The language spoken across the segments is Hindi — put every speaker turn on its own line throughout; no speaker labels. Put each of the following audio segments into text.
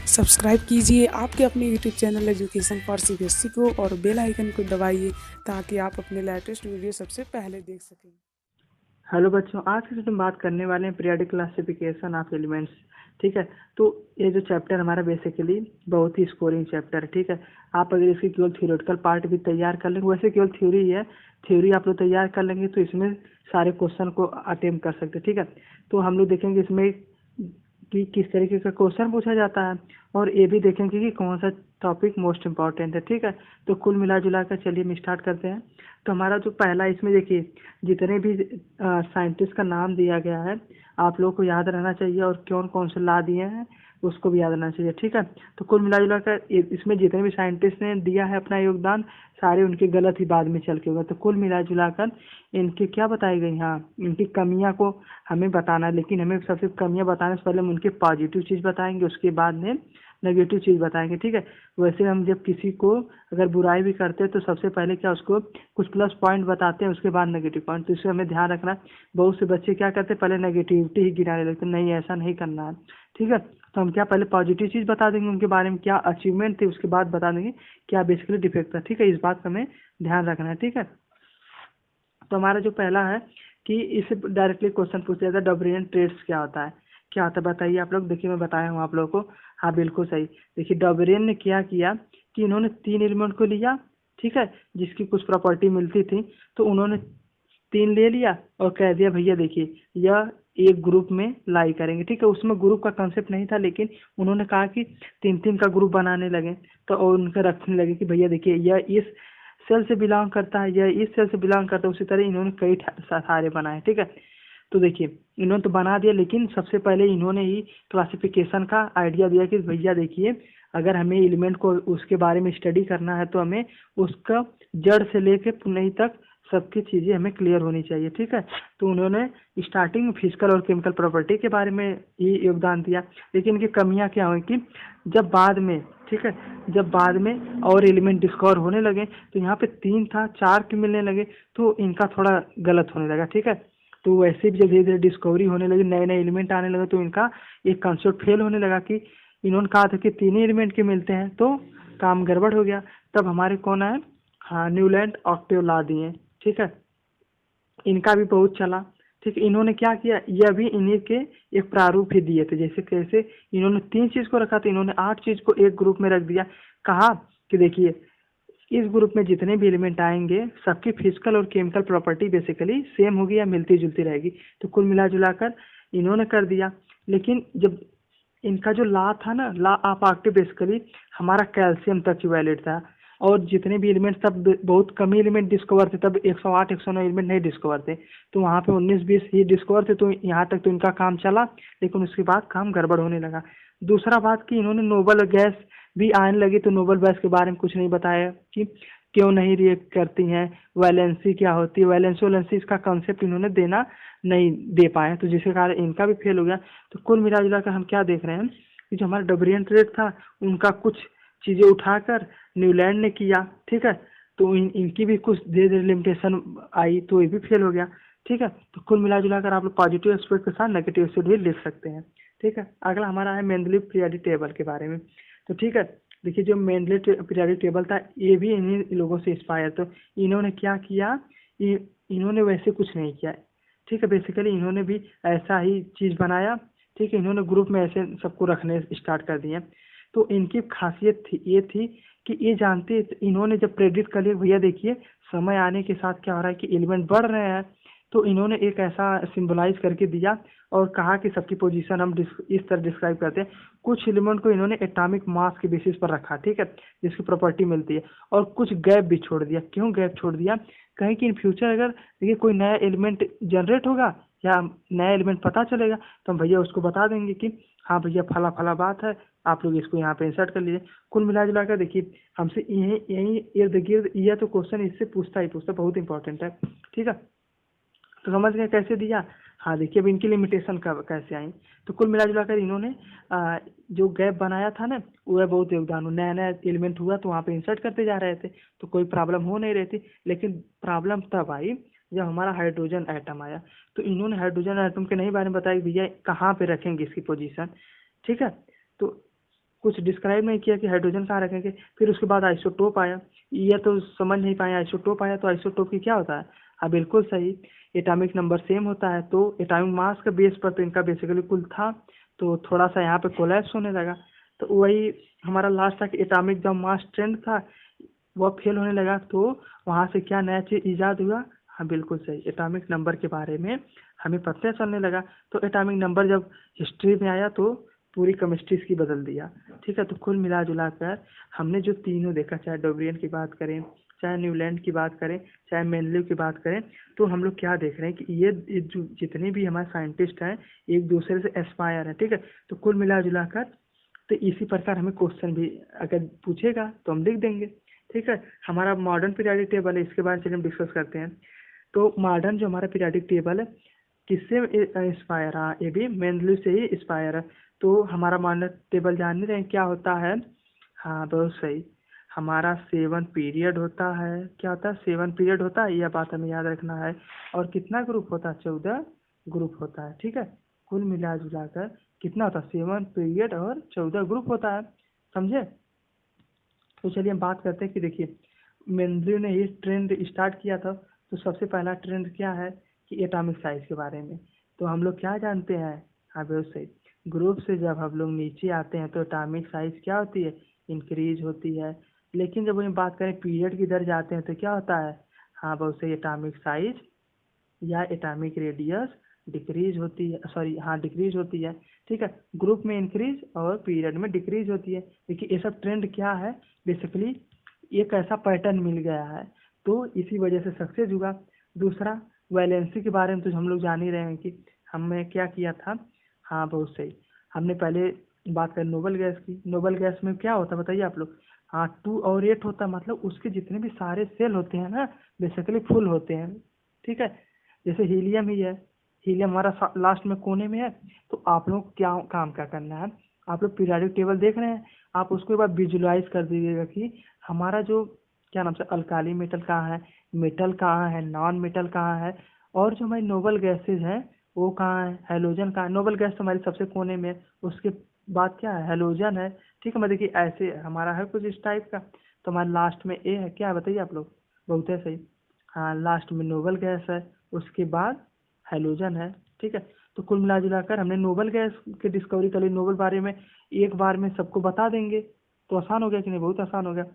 सब्सक्राइब कीजिए आपके अपने YouTube channel education for CBSE को और बेल आइकन को दबाइए ताकि आप अपने लेटेस्ट वीडियो सबसे पहले देख सकें।
हेलो बच्चों, आज की हम बात करने वाले हैं पीरियोडिक क्लासिफिकेशन ऑफ एलिमेंट्स। ठीक है, तो ये जो चैप्टर हमारा बेसिकली बहुत ही स्कोरिंग चैप्टर है। ठीक है, आप अगर इसकी केवल थियोरेटिकल पार्ट भी तैयार कर लेंगे, वैसे केवल थ्योरी है, थ्योरी आप लोग तैयार कर लेंगे तो इसमें सारे क्वेश्चन को अटेम्प्ट कर सकते हैं। ठीक है, तो हम लोग देखेंगे इसमें कि किस तरीके का क्वेश्चन पूछा जाता है और ये भी देखेंगे कि कौन सा टॉपिक मोस्ट इम्पॉर्टेंट है। ठीक है, तो कुल मिला जुला कर चलिए हम स्टार्ट करते हैं। तो हमारा जो पहला इसमें देखिए, जितने भी साइंटिस्ट का नाम दिया गया है आप लोगों को याद रहना चाहिए और कौन कौन से ला दिए हैं उसको भी याद रहना चाहिए। ठीक है, तो कुल मिला जुला कर इसमें जितने भी साइंटिस्ट ने दिया है अपना योगदान, सारे उनके गलत ही बाद में चल के होगा। तो कुल मिला जुला कर इनकी क्या बताई गई, हाँ इनकी कमियां को हमें बताना है, लेकिन हमें सबसे कमियां बताने से पहले हम उनकी पॉजिटिव चीज़ बताएंगे, उसके बाद में नेगेटिव चीज़ बताएंगे। ठीक है, वैसे हम जब किसी को अगर बुराई भी करते हैं तो सबसे पहले क्या उसको कुछ प्लस पॉइंट बताते हैं, उसके बाद नेगेटिव पॉइंट। तो इससे हमें ध्यान रखना है। बहुत से बच्चे क्या करते हैं, पहले नेगेटिविटी ही गिनाने लगते हैं, नहीं ऐसा नहीं करना है। ठीक है, तो हम क्या पहले पॉजिटिव चीज़ बता देंगे, उनके बारे में क्या अचीवमेंट थी, उसके बाद बता देंगे क्या बेसिकली डिफेक्ट था। ठीक है, इस बात का हमें ध्यान रखना है। ठीक है, तो हमारा जो पहला है कि इससे डायरेक्टली क्वेश्चन पूछा जाता है, डोबरियन ट्रेड्स क्या होता है, क्या होता है बताइए आप लोग। देखिए मैं बताया हूँ आप लोगों को, हाँ बिल्कुल सही। देखिए डोबरियन ने क्या किया कि इन्होंने 3 एलिमेंट को लिया, ठीक है, जिसकी कुछ प्रॉपर्टी मिलती थी, तो उन्होंने 3 ले लिया और कह दिया भैया देखिए यह एक ग्रुप में लाई करेंगे। ठीक है, उसमें ग्रुप का कंसेप्ट नहीं था, लेकिन उन्होंने कहा कि 3 3 का ग्रुप बनाने लगे, तो और उनका रखने लगे कि भैया देखिए यह इस सेल से बिलोंग करता है, यह इस सेल से बिलोंग करता है। उसी तरह इन्होंने कई सारे बनाए। ठीक है, तो देखिए इन्होंने तो बना दिया, लेकिन सबसे पहले इन्होंने ही क्लासिफिकेशन का आइडिया दिया कि भैया देखिए अगर हमें एलिमेंट को उसके बारे में स्टडी करना है तो हमें उसका जड़ से लेके पुनः तक सबकी चीज़ें हमें क्लियर होनी चाहिए। ठीक है, तो उन्होंने स्टार्टिंग में फिजिकल और केमिकल प्रॉपर्टी के बारे में ही योगदान दिया, लेकिन इनकी कमियां क्या हुई कि जब बाद में, ठीक है, जब बाद में और एलिमेंट डिस्कवर होने लगे तो यहाँ पे 3 था 4 के मिलने लगे, तो इनका थोड़ा गलत होने लगा। ठीक है, तो वैसे भी जब धीरे धीरे डिस्कवरी होने लगी, नए नए एलिमेंट आने लगे, तो इनका एक कंसेप्ट फेल होने लगा कि इन्होंने कहा था कि 3 ही एलिमेंट के मिलते हैं, तो काम गड़बड़ हो गया। तब हमारे कौन आए, हाँ न्यूलैंड ऑक्टेव ला दिए। ठीक है, इनका भी बहुत चला। ठीक है, इन्होंने क्या किया, यह भी इन्हीं के एक प्रारूप ही दिए थे। जैसे कैसे इन्होंने 3 चीज को रखा, तो इन्होंने 8 चीज को एक ग्रुप में रख दिया। कहा कि देखिए इस ग्रुप में जितने भी एलिमेंट आएंगे सबकी फिजिकल और केमिकल प्रॉपर्टी बेसिकली सेम होगी या मिलती जुलती रहेगी। तो कुल मिला जुलाकर इन्होंने कर दिया। लेकिन जब इनका जो ला था ना, ला ऑफ एक्टिव बेसिकली हमारा कैल्शियम तक ही वैलिड था, और जितने भी एलिमेंट तब बहुत कम ही एलिमेंट डिस्कवर थे, तब 108 109 एलिमेंट नहीं डिस्कवर थे, तो वहाँ पे 19 20 ही डिस्कवर थे। तो यहाँ तक तो इनका काम चला, लेकिन उसके बाद काम गड़बड़ होने लगा। दूसरा बात कि इन्होंने नोबल गैस भी आने लगी, तो नोबल गैस के बारे में कुछ नहीं बताया कि क्यों नहीं रिएक्ट करती हैं, वैलेंसी क्या होती है, वैलेंसी वैलेंसी इसका कंसेप्ट इन्होंने देना नहीं दे पाए, तो जिसके कारण इनका भी फेल हो गया। तो कुल मिला जुला कर हम क्या देख रहे हैं कि जो हमारा डबरियन ट्रेड था उनका कुछ चीज़ें उठाकर न्यूलैंड ने किया। ठीक है, तो इनकी भी कुछ धीरे धीरे लिमिटेशन आई, तो ये भी फेल हो गया। ठीक है, तो कुल मिला जुला कर आप लोग पॉजिटिव एस्पेक्ट के साथ नेगेटिव एस्पेक्ट भी लिख सकते हैं। ठीक है, अगला हमारा है मेंडलीव पीरियोडिक टेबल के बारे में। तो ठीक है, देखिए जो मेंडलीव पीरियोडिक टेबल था ये भी इन्हीं लोगों से इंस्पायर। तो इन्होंने क्या किया, इन्होंने वैसे कुछ नहीं किया। ठीक है, बेसिकली इन्होंने भी ऐसा ही चीज़ बनाया। ठीक है, इन्होंने ग्रुप में ऐसे सबको रखने स्टार्ट कर दिए। तो इनकी खासियत थी ये थी कि ये जानते, इन्होंने जब प्रेडिक्ट कर लिया भैया देखिए समय आने के साथ क्या हो रहा है कि एलिमेंट बढ़ रहे हैं, तो इन्होंने एक ऐसा सिंबलाइज करके दिया और कहा कि सबकी पोजीशन हम इस तरह डिस्क्राइब करते हैं। कुछ एलिमेंट को इन्होंने एटॉमिक मास के बेसिस पर रखा, ठीक है, जिसकी प्रॉपर्टी मिलती है, और कुछ गैप भी छोड़ दिया। क्यों गैप छोड़ दिया, कहीं कि इन फ्यूचर अगर देखिए कोई नया एलिमेंट जनरेट होगा या नया एलिमेंट पता चलेगा, तो हम भैया उसको बता देंगे कि हाँ भैया फला फला बात है, आप लोग इसको यहाँ पे इंसर्ट कर लीजिए। कुल मिला जुला कर देखिए हमसे यही यही इर्द गिर्द यह तो क्वेश्चन इससे पूछता ही पूछता, बहुत इंपॉर्टेंट है। ठीक है, तो समझ गए कैसे दिया। हाँ देखिए अब इनकी लिमिटेशन कब कैसे आई। तो कुल मिला जुला कर इन्होंने जो गैप बनाया था ना, वह बहुत योगदान, नया नया एलिमेंट हुआ तो वहाँ पे इंसर्ट करते जा रहे थे, तो कोई प्रॉब्लम हो नहीं रही थी। लेकिन प्रॉब्लम तब आई जब हमारा हाइड्रोजन एटम आया। तो इन्होंने हाइड्रोजन एटम के नहीं बारे में बताया कि भैया कहाँ पे रखेंगे इसकी पोजीशन। ठीक है, तो कुछ डिस्क्राइब नहीं किया कि हाइड्रोजन कहाँ रखेंगे। फिर उसके बाद आइसोटोप आया, ये तो समझ नहीं पाए आइसोटोप आया, तो आइसोटोप की क्या होता है। हाँ बिल्कुल सही, एटॉमिक नंबर सेम होता है, तो एटॉमिक मास का बेस पर तो इनका बेसिकली कुल था, तो थोड़ा सा यहाँ पे कोलैप्स होने लगा। तो वही हमारा लास्ट था कि एटॉमिक जो मास ट्रेंड था वह फेल होने लगा, तो वहाँ से क्या नया चीज ईजाद हुआ। हाँ बिल्कुल सही, एटॉमिक नंबर के बारे में हमें पता चलने लगा। तो एटॉमिक नंबर जब हिस्ट्री में आया तो पूरी केमिस्ट्री इसकी बदल दिया। ठीक है, तो कुल मिला जुला कर हमने जो तीनों देखा, चाहे डोबरियन की बात करें, चाहे न्यूलैंड की बात करें, चाहे मेनलिव की बात करें, तो हम लोग क्या देख रहे हैं कि ये जो जितने भी हमारे साइंटिस्ट हैं एक दूसरे से एस्पायर हैं। ठीक है, तो कुल मिला जुला कर तो इसी प्रकार हमें क्वेश्चन भी अगर पूछेगा तो हम लिख देंगे। ठीक है, हमारा मॉडर्न पीरियोडिक टेबल है, इसके बारे में चलिए हम डिस्कस करते हैं। तो मॉडर्न जो हमारा पीरियोडिक टेबल है किससे इंस्पायर, हाँ ये भी मेंडलीव से ही इंस्पायर है। तो हमारा मॉडर्न टेबल जान नहीं रहे हैं क्या होता है। हाँ बहुत सही, हमारा 7 पीरियड होता है। क्या होता है, 7 पीरियड होता है, यह बात हमें याद रखना है। और कितना ग्रुप होता है, 14 ग्रुप होता है। ठीक है, कुल मिला जुला कर कितना होता है, 7 पीरियड और 14 ग्रुप होता है, समझे। तो चलिए हम बात करते हैं कि देखिए मेंडलीव ने ये ट्रेंड स्टार्ट किया था, तो सबसे पहला ट्रेंड क्या है कि एटॉमिक साइज के बारे में। तो हम लोग क्या जानते हैं, हाँ बहुत सही, ग्रुप से जब हम लोग नीचे आते हैं तो एटॉमिक साइज क्या होती है, इंक्रीज होती है। लेकिन जब हम बात करें पीरियड की दर जाते हैं तो क्या होता है, हाँ बहुत सही, एटॉमिक साइज या एटॉमिक रेडियस डिक्रीज होती है, सॉरी हाँ डिक्रीज होती है। ठीक है, ग्रुप में इंक्रीज और पीरियड में डिक्रीज होती है। देखिए ये सब ट्रेंड क्या है, बेसिकली एक ऐसा पैटर्न मिल गया है, तो इसी वजह से सक्सेस हुआ। दूसरा वैलेंसी के बारे में तो हम लोग जान ही रहे हैं कि हमने क्या किया था। हाँ बहुत सही, हमने पहले बात करें नोबल गैस की। नोबल गैस में क्या होता है बताइए आप लोग। हाँ 2 और 8 होता है, मतलब उसके जितने भी सारे सेल होते हैं ना बेसिकली फुल होते हैं। ठीक है, जैसे हीलियम ही है, हीलियम हमारा लास्ट में कोने में है। तो आप लोग क्या काम क्या करना है, आप लोग पीरियोडिक टेबल देख रहे हैं, आप उसको एक बार विजुलाइज कर दीजिएगा कि हमारा जो क्या नाम से अल्काली मेटल कहाँ है, मेटल कहाँ है, नॉन मेटल कहाँ है, और जो हमारी नोबल गैसेज हैं वो कहाँ है, हेलोजन कहाँ है। नोबल गैस तो हमारी सबसे कोने में है, उसके बाद क्या है, हेलोजन है। ठीक है, मैं देखिए ऐसे हमारा है कुछ इस टाइप का। तो हमारे लास्ट में ए है, क्या है बताइए आप लोग, बहुत है सही। हाँ लास्ट में नोबल गैस है, उसके बाद हेलोजन है। ठीक है, तो कुल मिला जुलाकर हमने नोबल गैस की डिस्कवरी कर ली। नोबल बारे में एक बार में सबको बता देंगे तो आसान हो गया कि नहीं, बहुत आसान हो गया।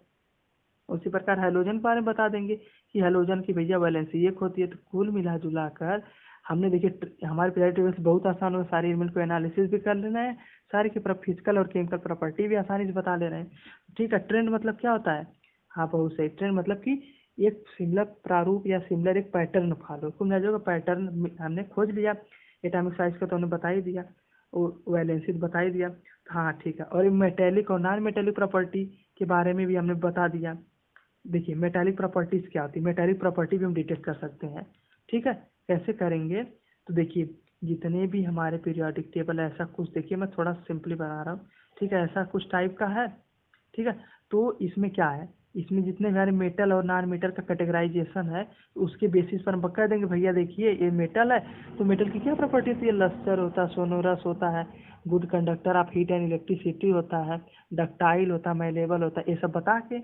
उसी प्रकार हेलोजन के बारे में बता देंगे कि हेलोजन की भैया वैलेंसी एक होती है। तो कुल मिला जुला कर हमने देखिए हमारे पीरियोडिक टेबल से बहुत आसान हो, सारी एलिमेंट को एनालिसिस भी कर लेना है, सारी की फिजिकल और केमिकल प्रॉपर्टी भी आसानी से बता ले रहे हैं। ठीक है, ट्रेंड मतलब क्या होता है, हाँ बहुत सही, ट्रेंड मतलब कि एक सिमिलर प्रारूप या सिमिलर एक पैटर्न फॉलो। कुल मिला जुला पैटर्न हमने खोज लिया। एटॉमिक साइज का तो हमने बता ही दिया, और वैलेंसी तो बता ही दिया। हाँ ठीक है, और मेटेलिक और नॉन मेटेलिक प्रॉपर्टी के बारे में भी हमने बता दिया। देखिए मेटालिक प्रॉपर्टीज क्या होती है, मेटालिक प्रॉपर्टी भी हम डिटेक्ट कर सकते हैं। ठीक है, कैसे करेंगे, तो देखिए जितने भी हमारे पीरियोडिक टेबल ऐसा कुछ, देखिए मैं थोड़ा सिंपली बना रहा हूँ। ठीक है, ऐसा कुछ टाइप का है। ठीक है, तो इसमें क्या है, इसमें जितने हमारे मेटल और नॉन मेटल का कैटेगराइजेशन है तो उसके बेसिस पर हम कह देंगे भैया देखिए ये मेटल है, तो मेटल की क्या प्रॉपर्टी होती है, लस्टर होता है, सोनोरस होता है, good conductor of heat and electricity होता है, डक्टाइल होता है, मैलेबल होता है, ये सब बता के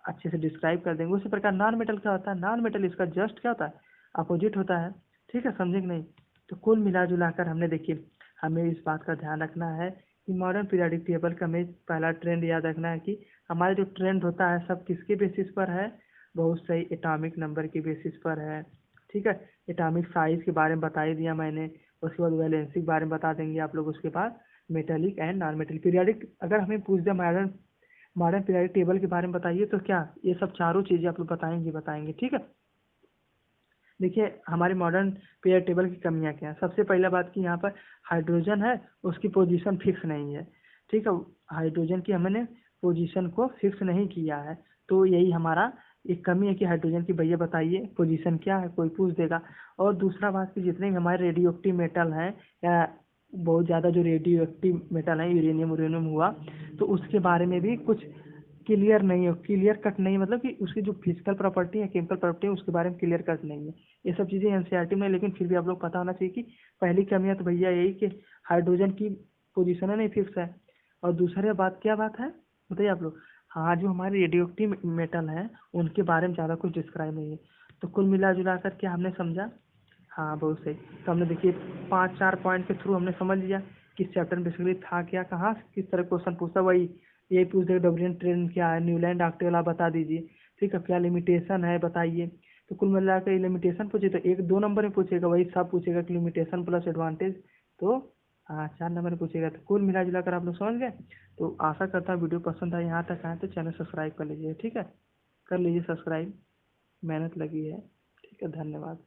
अच्छे से डिस्क्राइब कर देंगे। उसी प्रकार नॉन मेटल क्या होता है, नॉन मेटल इसका जस्ट क्या होता है, अपोजिट होता है। ठीक है, समझे कि नहीं। तो कुल मिला जुला कर हमने देखिए हमें इस बात का ध्यान रखना है कि मॉडर्न पीरियोडिक टेबल का हमें पहला ट्रेंड याद रखना है कि हमारा जो ट्रेंड होता है सब किसके बेसिस पर है, बहुत सही, एटॉमिक नंबर के बेसिस पर है। ठीक है, एटॉमिक साइज के बारे में बता ही दिया मैंने, उसके बाद वैलेंसी के बारे में बता देंगे आप लोग, उसके बाद metallic and non metallic periodic. अगर हमें पूछ दिया मॉडर्न मॉडर्न पीरियोडिक टेबल के बारे में बताइए, तो क्या ये सब चारों चीजें आप लोग बताएंगे बताएंगे। ठीक है, देखिए हमारे मॉडर्न पीरियोडिक टेबल की कमियां क्या है। सबसे पहला बात कि यहाँ पर हाइड्रोजन है उसकी पोजीशन फिक्स नहीं है। ठीक है, हाइड्रोजन की हमने पोजीशन को फिक्स नहीं किया है, तो यही हमारा एक कमी है कि हाइड्रोजन की भैया बताइए पोजीशन क्या है, कोई पूछ देगा। और दूसरा बात कि जितने भी हमारे रेडियो एक्टिव मेटल हैं या बहुत ज़्यादा जो रेडियो एक्टिव मेटल है, यूरेनियम यूरेनियम हुआ, तो उसके बारे में भी कुछ क्लियर नहीं है, क्लियर कट नहीं, मतलब कि उसकी जो फिजिकल प्रॉपर्टी है, केमिकल प्रॉपर्टी है, उसके बारे में क्लियर कट नहीं है। ये सब चीज़ें एनसीईआरटी में, लेकिन फिर भी आप लोग पता होना चाहिए कि पहली कमियां तो भैया यही कि हाइड्रोजन की पोजीशन है नहीं फिक्स है। और दूसरी बात क्या बात है बताइए आप लोग। हाँ, जो हमारे रेडियो एक्टिव मेटल है उनके बारे में ज़्यादा कुछ डिस्क्राइब नहीं है। तो कुल मिला जुला कर के हमने समझा। हाँ, बहुत सही। तो हमने देखिए 5-4 पॉइंट के थ्रू हमने समझ लिया कि इस चैप्टर में बेसिकली था क्या, कहाँ किस तरह क्वेश्चन पूछता, वही यही पूछ देगा डोबलियन ट्रेन क्या है, न्यूलैंड ऑक्टेल आप बता दीजिए। ठीक है, क्या लिमिटेशन है बताइए। तो कुल मिला कर लिमिटेशन पूछे तो 1-2 नंबर में पूछेगा, वही सब पूछेगा कि लिमिटेशन प्लस एडवांटेज। तो हाँ, 4 नंबर में पूछेगा। तो कुल मिला जुला कर आप लोग समझ गए। तो आशा करता हूँ वीडियो पसंद आए, यहाँ तक आए तो चैनल सब्सक्राइब कर लीजिए। ठीक है, कर लीजिए सब्सक्राइब, मेहनत लगी है। ठीक है, धन्यवाद।